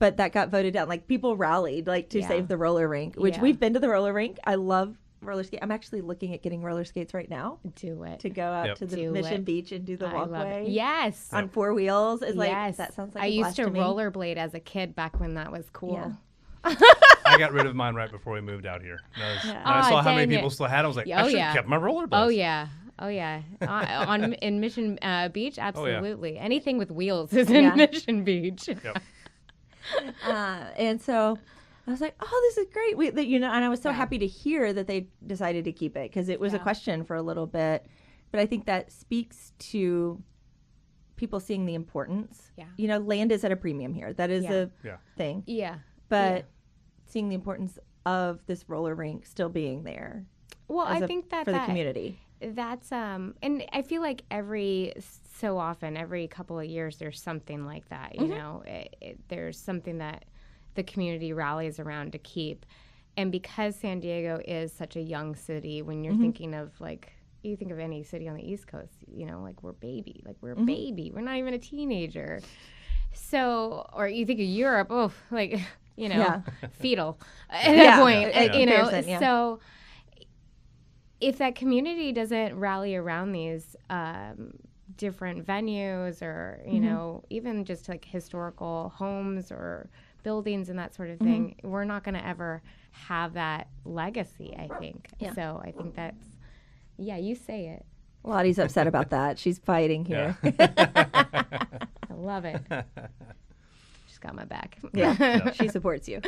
S1: but that got voted down. Like people rallied to save the roller rink, which we've been to the roller rink. I love roller skate. I'm actually looking at getting roller skates right now.
S2: Do it.
S1: To go out to the Mission Beach and do the walkway.
S2: Yes.
S1: On 4 wheels. That sounds like
S2: I
S1: a
S2: used to
S1: me.
S2: rollerblade as a kid back when that was cool.
S1: Yeah.
S3: I got rid of mine right before we moved out here. I saw how many people still had. I was like, I should have kept my rollerblades.
S2: Oh yeah. In Mission Beach, absolutely. Anything with wheels is in Mission Beach.
S3: Yep.
S1: And so I was like, oh, this is great. And I was so happy to hear that they decided to keep it, because it was a question for a little bit. But I think that speaks to people seeing the importance.
S2: Yeah.
S1: Land is at a premium here. That is a thing.
S2: Yeah.
S1: But seeing the importance of this roller rink still being there.
S2: Well, I think that
S1: for the community.
S2: That's and I feel like every couple of years, there's something like that. There's something that the community rallies around to keep. And because San Diego is such a young city, when you're thinking of you think of any city on the East Coast, we're baby, we're a baby, we're not even a teenager. So, or you think of Europe, fetal at that point, So if that community doesn't rally around these different venues, or, even just historical homes or buildings and that sort of thing, we're not going to ever have that legacy, I think. So I think that's, you say it.
S1: Lottie's upset about that. She's fighting here.
S2: I love it. She's got my back.
S1: She supports you.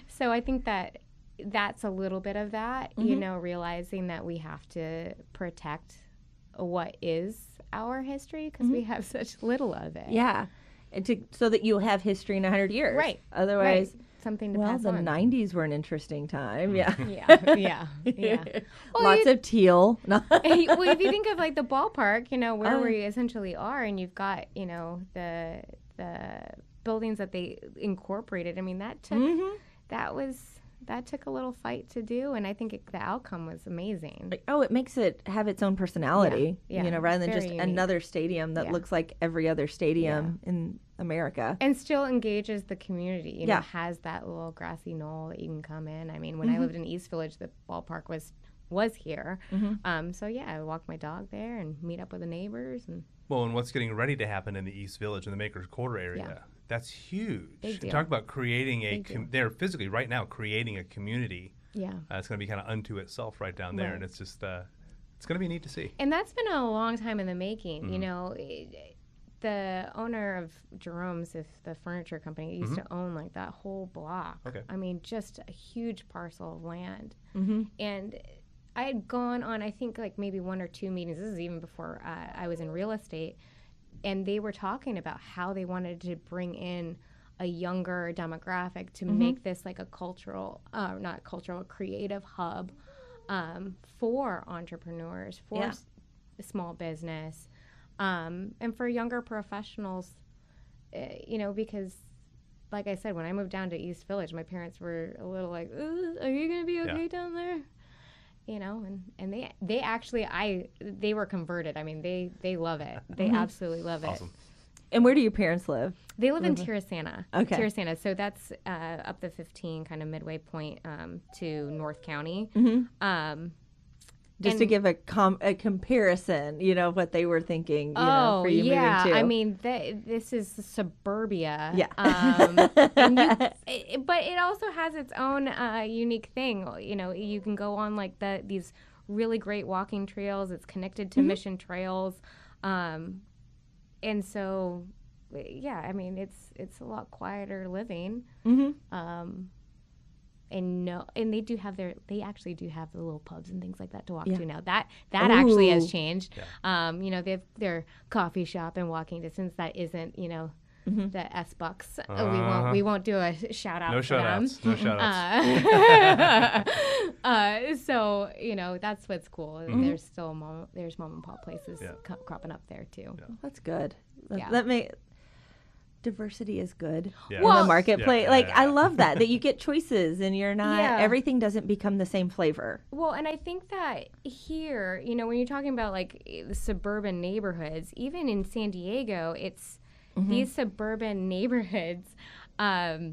S2: So I think that's a little bit of that, realizing that we have to protect what is our history, because we have such little of it.
S1: Yeah. And so that you'll have history in 100 years.
S2: Right.
S1: Otherwise,
S2: something to pass on.
S1: the 90s were an interesting time. Yeah.
S2: Yeah. Well,
S1: Lots of teal.
S2: Well, if you think of the ballpark, where we essentially are, and you've got, the buildings that they incorporated. I mean, that took a little fight to do, and I think the outcome was amazing.
S1: It makes it have its own personality, rather than just
S2: unique.
S1: Another stadium that looks like every other stadium in America.
S2: And still engages the community, has that little grassy knoll that you can come in. I mean, when I lived in East Village, the ballpark was here. So I walk my dog there and meet up with the neighbors. And
S3: what's getting ready to happen in the East Village in the Makers Quarter area, that's huge.
S2: Big deal.
S3: Talk about creating they're physically right now creating a community.
S2: Yeah.
S3: It's going to be kind of unto itself right down there, and it's just it's going to be neat to see.
S2: And that's been a long time in the making. The owner of Jerome's, the furniture company, used to own that whole block.
S3: Okay.
S2: I mean, just a huge parcel of land. And I had gone on, I think, maybe 1 or 2 meetings. This is even before I was in real estate. And they were talking about how they wanted to bring in a younger demographic to make this a creative hub for entrepreneurs, for small business, and for younger professionals, because, like I said, when I moved down to East Village, my parents were a little like, are you going to be okay down there? And they actually, they were converted. I mean, they love it. They absolutely love it.
S1: And where do your parents live?
S2: They live in Terrasana.
S1: Okay.
S2: Terrasana. So that's up the 15, kind of midway point to North County.
S1: Just to give a comparison, of what they were thinking, for you moving to.
S2: I mean, this is suburbia.
S1: Yeah.
S2: But it also has its own unique thing. You can go on like these really great walking trails. It's connected to Mission Trails. And so, I mean, it's a lot quieter living. And they actually do have the little pubs and things like that to walk to now. That actually has changed.
S1: Yeah.
S2: They have their coffee shop and walking distance. That isn't, the S-Bucks. We won't do a shout out for them.
S3: No shout outs.
S2: So, that's what's cool. There's still there's mom and pop places cropping up there too.
S1: Well, that's good.
S2: Yeah.
S1: Diversity is good
S3: Yeah.
S1: in the marketplace. I love that you get choices and you're not, everything doesn't become the same flavor.
S2: Well, and I think that here, when you're talking about like the suburban neighborhoods, even in San Diego, it's these suburban neighborhoods are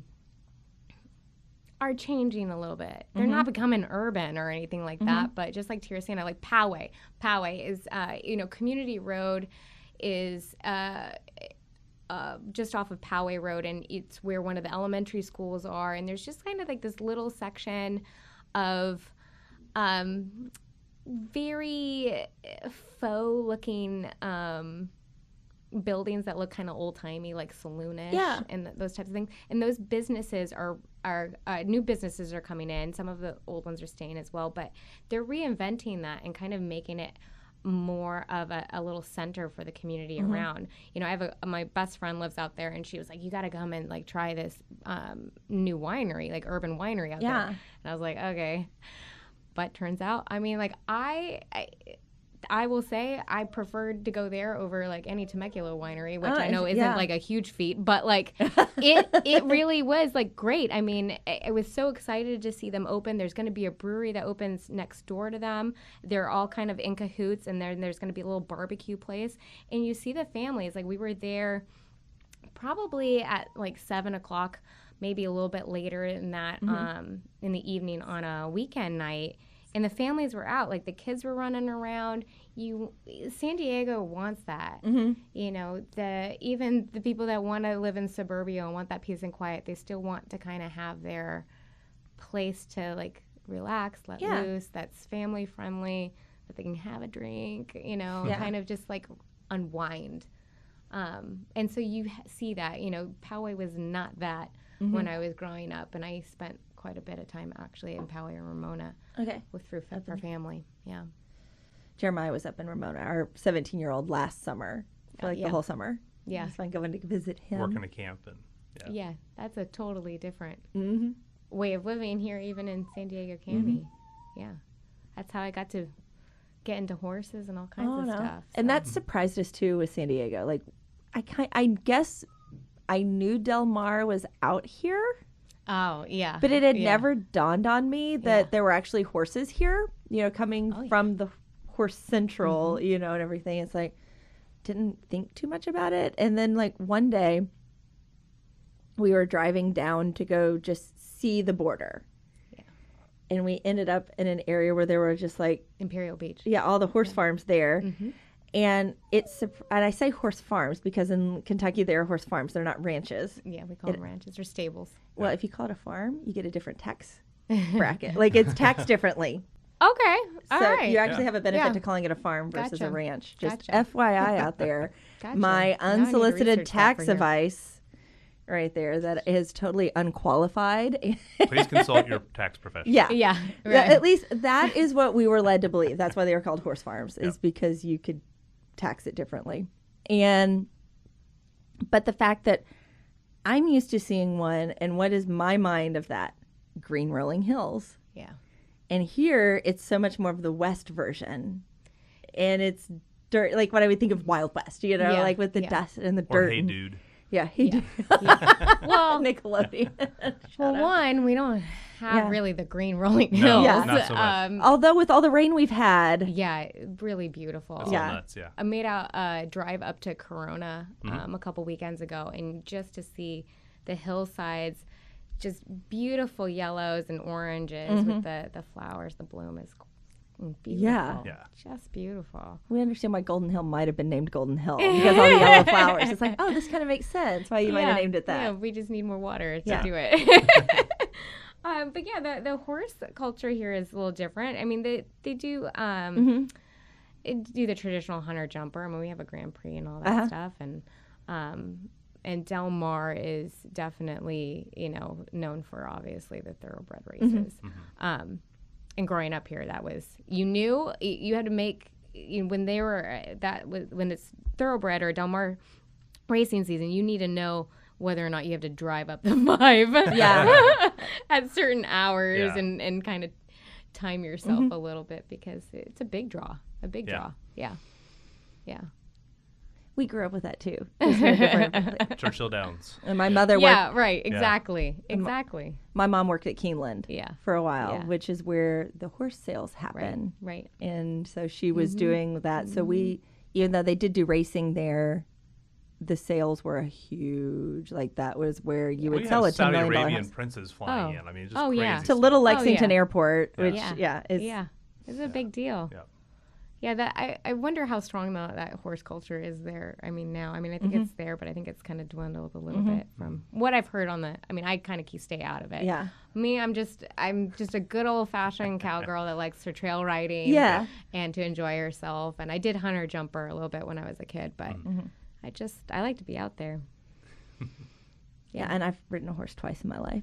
S2: changing a little bit. They're not becoming urban or anything like that, but just like Tira saying, like Poway. Poway is, Community Road is just off of Poway Road, and it's where one of the elementary schools are. And there's just kind of like this little section of very faux-looking buildings that look kind of old-timey, like saloonish, and those types of things. And those businesses are new businesses are coming in. Some of the old ones are staying as well, but they're reinventing that and kind of making it more of a little center for the community around. I have my best friend lives out there, and she was like, you got to come and like try this new winery, like urban winery out there. And I was like, okay. But turns out, I mean, like I will say I preferred to go there over like any Temecula winery, which I know isn't like a huge feat, but like it really was like great. I mean, I was so excited to see them open. There's going to be a brewery that opens next door to them. They're all kind of in cahoots, and there's going to be a little barbecue place. And you see the families. Like we were there probably at like 7:00, maybe a little bit later than that, in the evening on a weekend night. And the families were out, like the kids were running around. San Diego wants that. Even the people that want to live in suburbia and want that peace and quiet, they still want to kind of have their place to like relax, let loose. That's family friendly, that they can have a drink, kind of just like unwind. And so you see that, Poway was not that when I was growing up, and I spent quite a bit of time actually in Poway and Ramona. For family. Yeah.
S1: Jeremiah was up in Ramona, our 17-year-old, last summer for the whole summer.
S2: Yeah.
S1: It was fun going to visit him.
S3: Working a camp
S2: and that's a totally different way of living here, even in San Diego County. Yeah. That's how I got to get into horses and all kinds of stuff. So.
S1: And that surprised us too with San Diego. Like I guess I knew Del Mar was out here.
S2: Oh, yeah.
S1: But it had never dawned on me that there were actually horses here, coming from the Horse Central, and everything. It's like, didn't think too much about it. And then like one day we were driving down to go just see the border. Yeah. And we ended up in an area where there were just like
S2: Imperial Beach.
S1: Yeah, all the horse farms there. And and I say horse farms because in Kentucky there are horse farms. They're not ranches.
S2: Yeah, we call them ranches or stables.
S1: Well, if you call it a farm, you get a different tax bracket. Like it's taxed differently.
S2: Okay. All right.
S1: You actually have a benefit to calling it a farm versus a ranch. Just FYI out there. My unsolicited tax advice right there that is totally unqualified.
S3: Please consult your tax professional.
S2: Yeah. Right.
S1: At least that is what we were led to believe. That's why they were called horse farms, is because you could tax it differently. But the fact that I'm used to seeing one, and what is my mind of that? Green rolling hills.
S2: Yeah.
S1: And here it's so much more of the West version. And it's dirt, like what I would think of Wild West, like with the dust and the dirt.
S3: Or Hey Dude.
S1: Yeah, Hey Dude.
S2: Well,
S1: Nickelodeon.
S2: One, we don't have really the green rolling hills.
S3: Not so much.
S1: Although with all the rain we've had.
S2: Yeah, really beautiful.
S3: It's all nuts,
S2: I made a drive up to Corona a couple weekends ago, and just to see the hillsides, just beautiful yellows and oranges with the flowers. The bloom is beautiful.
S3: Yeah.
S2: Just beautiful.
S1: We understand why Golden Hill might have been named Golden Hill because all the yellow flowers. It's like, oh, this kind of makes sense why you might have named it that.
S2: Yeah, we just need more water to
S1: Yeah.
S2: do it. But yeah, the horse culture here is a little different. I mean, they do do the traditional hunter jumper. I mean, we have a Grand Prix and all that stuff, and Del Mar is definitely, known for obviously the thoroughbred races. And growing up here, that was, you had to make, when they were, when it's thoroughbred or Del Mar racing season, you need to know whether or not you have to drive up the 5 at certain hours and kind of time yourself a little bit because it's a big draw. Yeah.
S1: We grew up with that too. Just very different.
S3: Churchill Downs.
S1: And my mother worked.
S2: Yeah, right. Exactly.
S1: My mom worked at Keeneland for a while, which is where the horse sales happen.
S2: Right.
S1: And so she was doing that. So we, even though they did do racing there, the sales were huge. Like that was where you would sell a $10
S3: Saudi
S1: million
S3: Arabian
S1: house.
S3: princes flying in. I mean, it's just crazy.
S1: To Little Lexington
S2: yeah.
S1: Airport,
S3: Yeah.
S1: which is
S2: it's a big deal.
S3: Yeah.
S2: Yeah, that I wonder how strong that horse culture is there. I mean, now. I mean, I think it's there, but I think it's kind of dwindled a little bit from what I've heard on I mean, I kind of stay out of it.
S1: Yeah.
S2: Me, I'm just a good old fashioned cowgirl that likes her trail riding.
S1: Yeah.
S2: And to enjoy herself. And I did hunter jumper a little bit when I was a kid, but I like to be out there.
S1: Yeah, and I've ridden a horse twice in my life.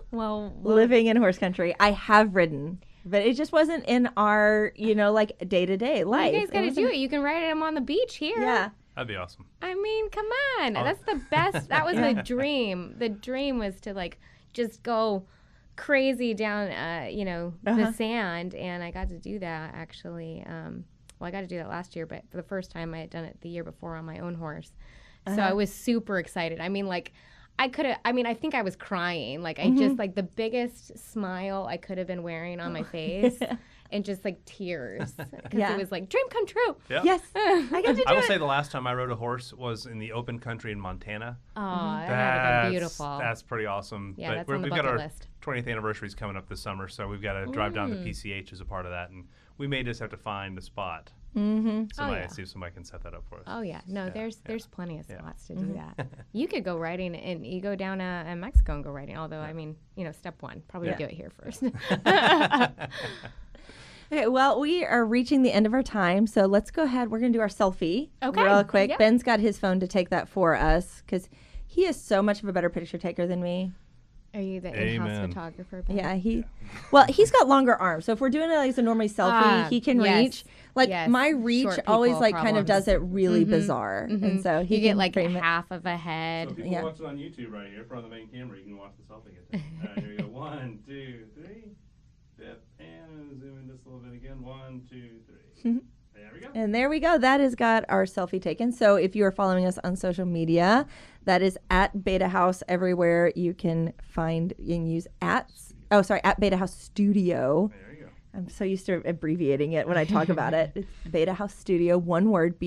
S2: Well,
S1: Living in horse country, I have ridden. But it just wasn't in our, like day-to-day life.
S2: You guys got to do it. You can ride them on the beach here.
S1: Yeah.
S3: That'd be awesome.
S2: I mean, come on. That's the best. That was the dream. The dream was to just go crazy down, the sand. And I got to do that actually. I got to do that last year, but for the first time I had done it the year before on my own horse. So I was super excited. I mean, I think I was crying. I just, the biggest smile I could have been wearing on my face and just, tears. Because it was, dream come true.
S3: Yeah.
S1: Yes. I got to do it.
S3: I will say the last time I rode a horse was in the open country in Montana.
S2: Oh, that would have been beautiful.
S3: That's pretty awesome.
S2: Yeah,
S3: but
S2: that's on the
S3: we've
S2: bucket
S3: got our
S2: list.
S3: 20th anniversary is coming up this summer, so we've got to drive down to PCH as a part of that. And we may just have to find a spot. See if somebody can set that up for us.
S2: Oh yeah, no, there's plenty of spots to do that. You could go riding, and you go down in Mexico and go riding. Although I mean, step one, probably do it here first.
S1: Okay, well, we are reaching the end of our time, so let's go ahead. We're going to do our selfie real quick.
S2: Yeah.
S1: Ben's got his phone to take that for us because he is so much of a better picture taker than me.
S2: Are you the in-house photographer? Ben?
S1: Yeah, well, he's got longer arms. So if we're doing it as a normal selfie, he can reach. My reach
S2: Short
S1: always
S2: people
S1: kind of does it really bizarre. And so he
S2: you
S1: can
S2: get half of a head.
S3: So if people watching on YouTube right here, in front of the main camera, you can watch the selfie. All right, here we go. 1, 2, 3. Dip, and zoom in just a little bit again. 1, 2, 3. There we go.
S1: And there we go. That has got our selfie taken. So if you are following us on social media, that is at BetaHaus everywhere. You can find and use at BetaHaus Studio.
S3: There you go.
S1: I'm so used to abbreviating it when I talk about it. It's BetaHaus Studio, one word,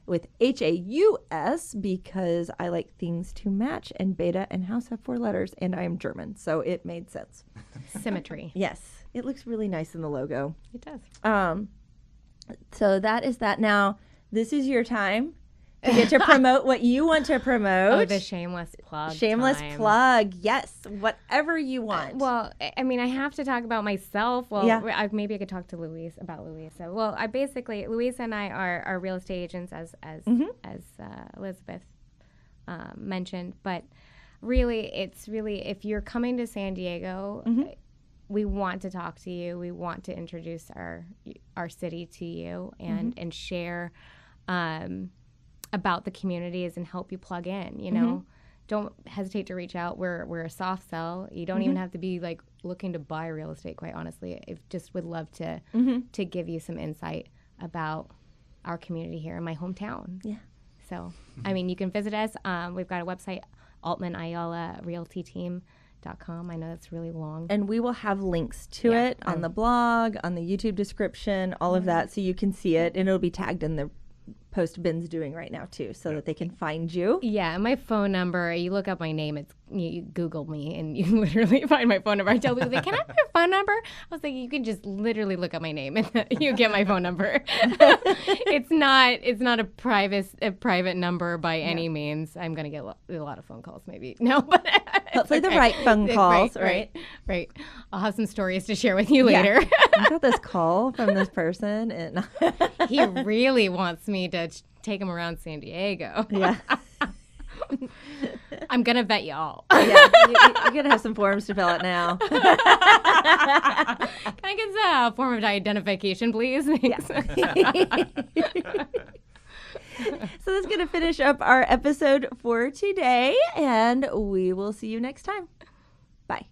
S1: with Haus, because I like things to match, and Beta and House have 4 letters, and I am German, so it made sense.
S2: Symmetry.
S1: Yes, it looks really nice in the logo.
S2: It does.
S1: So that is that. Now, this is your time to get to promote what you want to promote.
S2: Oh, the shameless plug.
S1: Shameless
S2: time.
S1: plug. Yes, whatever you want.
S2: Well, I mean, I have to talk about myself. Well, maybe I could talk to Louise about Louise. So, well, Louise and I are real estate agents, as Elizabeth mentioned. But really, if you're coming to San Diego, we want to talk to you. We want to introduce our city to you and share about the communities and help you plug in. Don't hesitate to reach out. We're a soft sell. You don't even have to be looking to buy real estate, quite honestly. I just would love to give you some insight about our community here in my hometown. Yeah. So, I mean, you can visit us. We've got a website, Altmann Ayala Realty Team. .com. I know that's really long.
S1: And we will have links to it on the blog, on the YouTube description, all of that, so you can see it, and it'll be tagged in the Post Ben's doing right now too, so that they can find you.
S2: Yeah, my phone number, you look up my name, you Google me, and you literally find my phone number. I tell people, can I have your phone number? I was like, you can just literally look up my name and you get my phone number. It's not a private number by any means. I'm going to get a lot of phone calls maybe. No, but
S1: hopefully the right phone calls, right?
S2: Right. I'll have some stories to share with you later.
S1: I got this call from this person, and
S2: he really wants me to take him around San Diego.
S1: Yeah.
S2: I'm going to vet you all.
S1: Yeah, you're going to have some forms to fill out now.
S2: Can I get a form of identification, please? Thanks.
S1: Yeah. So that's going to finish up our episode for today, and we will see you next time. Bye.